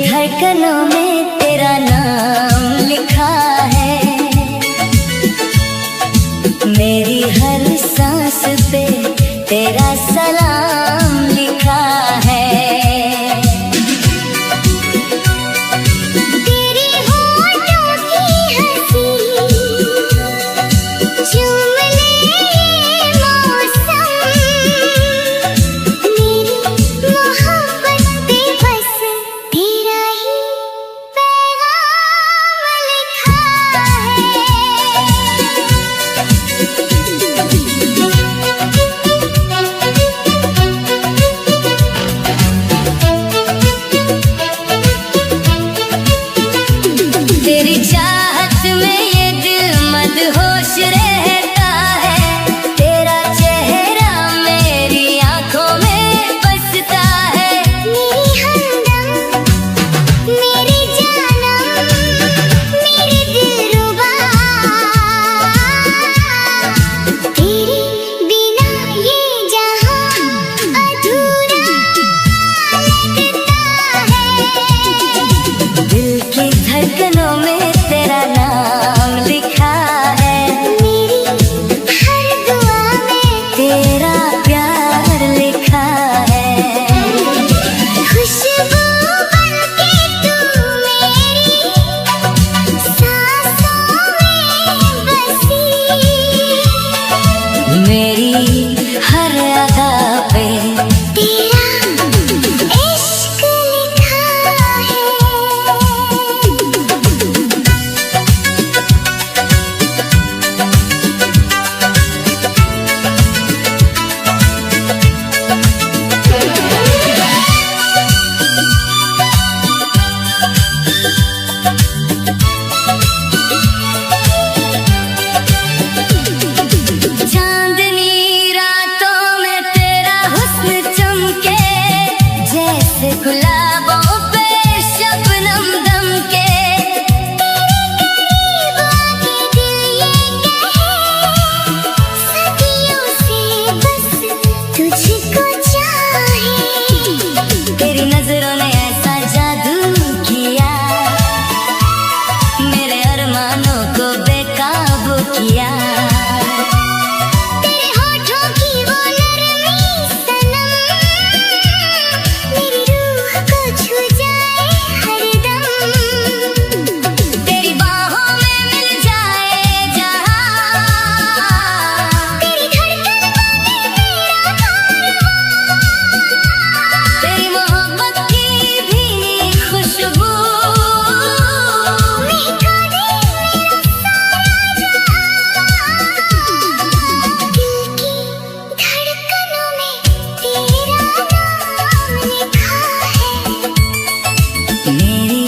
धड़कनों में तेरा नाम लिखा है, मेरी हर सांस पे तेरा सलाम लिखा है। तेरे होठों की हंसी चूम ले मौसम, मेरी मोहब्बत पे बस तेरा ही पैगाम लिखा है। तेरी चाहत में ये दिल मदहोश रहता है, तेरा चेहरा मेरी आंखों में बसता है। मेरी हमदम, मेरी जानम, मेरी दिलरुबा, तेरे बिना ये जहां अधूरा लगता है। दिल की धड़कनों में तेरा नाम लिखा है, मेरी हर दुआ में तेरा प्यार लिखा है। खुशबू बनके तू मेरी सांसों में बसी, मेरी हर अदा पे तेरा इश्क लिखा है। चांदनी रातों में तेरा हुस्न चमके, जैसे गुलाबों पे शबनम दमके। तेरे करीब आके दिल ये कहे, सदियों से बस तुझको चाहे। तेरी नजरों ने ऐसा जादू किया, मेरे अरमानों को बेकाबू किया। तेरे होठों की वो नरमी सनम, मेरी रूह को छू जाए हरदम। तेरी बाहों में मिल जाए जहां, तेरी धड़कन बने मेरा कारवां। तेरी मोहब्बत की भीनी खुशबू महका दे मेरा सारा जहां। दिल की धड़कनों में तेरा नाम लिखा है, मेरी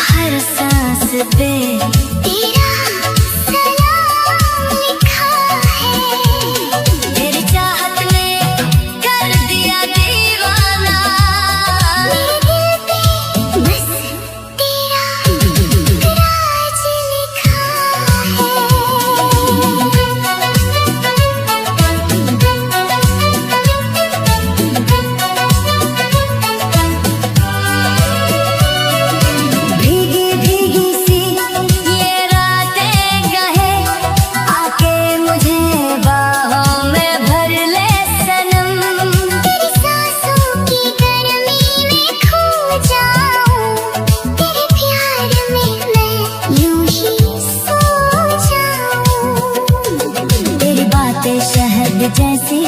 हर सांस पे तेरा सलाम लिखा है। तेरी चाहत ने कर दिया दीवाना, मेरे दिल पे बस तेरा राज लिखा है। भीगी भीगी सी ये रातें कहे, आके मुझे बाहों में भर ले सनम। तेरी सांसों की गर्मी में खो जाऊं, तेरे प्यार में मैं यूं ही सो जाऊं। तेरी बातें शहद जैसी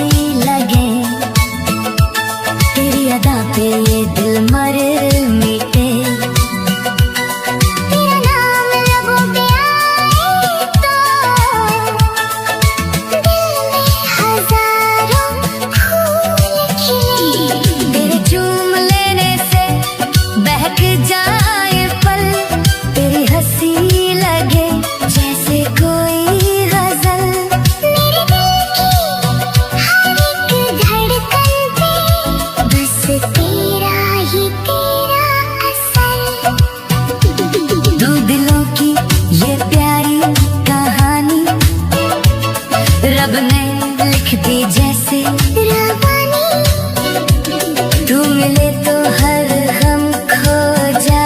लगे, तेरी अदा पे ये दिल मर मिटे। तेरा नाम लबों पे आए तो दिल में हजारों फूल खिले। तेरे चूम लेने से बहक जाए पल, तेरी हंसी लगे जैसे कोई गजल। मेरे दिल की हर एक धड़कन पे बस तेरा ही तेरा असल। दो दिलों की ये प्यारी कहानी, रब ने लिख दी जैसे रवानी। तू मिले तो हर गम खो जाए।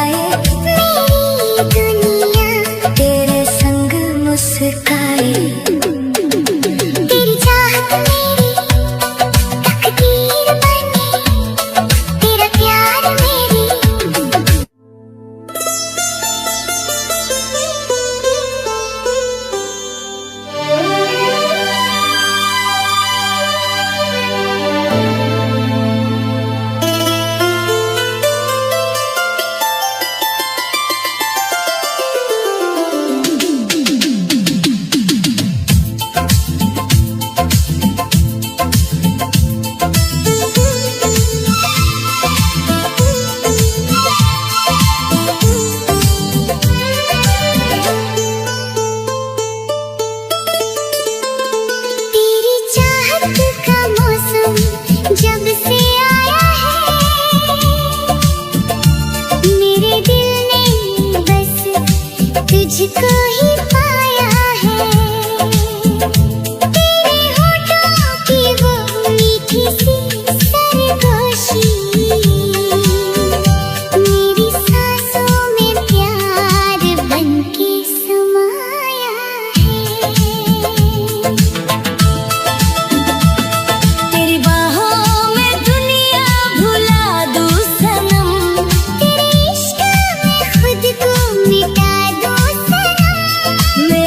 तुझको ही पाया है। तेरे होठों की वो मीठी सी सरगोशी मेरी सांसों में प्यार बनके समाया है। तेरी बाहों में दुनिया भुला दूं सनम, तेरे इश्क में खुद को मिटा दूं सनम।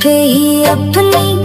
ही अपनी